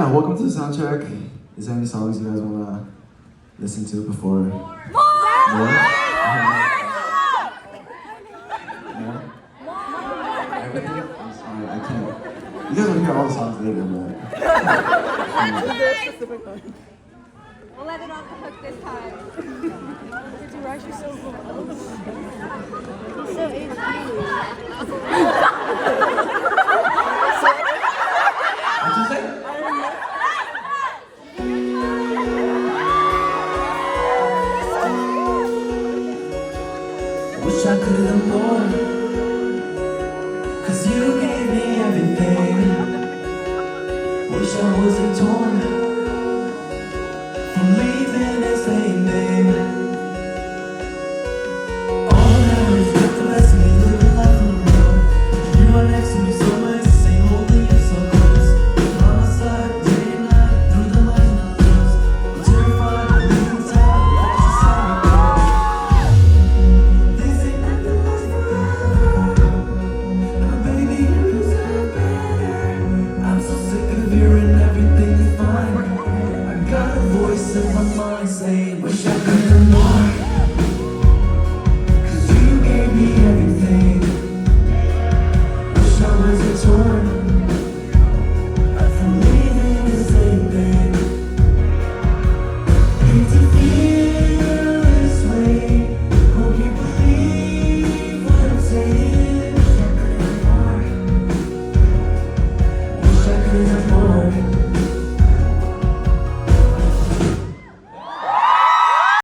yeah, welcome to the soundtrack. Is there any songs you guys want to listen to before? More? Everything? I'm sorry, I can't. You guys will hear all the songs later, but... We'll let it off the hook this time. You're actually so cool. He's so easy. What'd you say? Wish I could have more, 'cause you gave me everything. Wish I wasn't torn from leaving and staying, babe. All that is with the rest of me, living life on the road. You are next to me, so much to say, holding you so close. On my side, day and night, through the highs and the lows. I'm terrified of losing time, but you saw me go. This ain't nothing lasts forever, and baby, you deserve better. I'm so sick of hearing everything is fine. I got a voice in my mind saying, wish I could have more, 'cause you gave me everything. Wish I wasn't torn from leaving the same thing. Hate to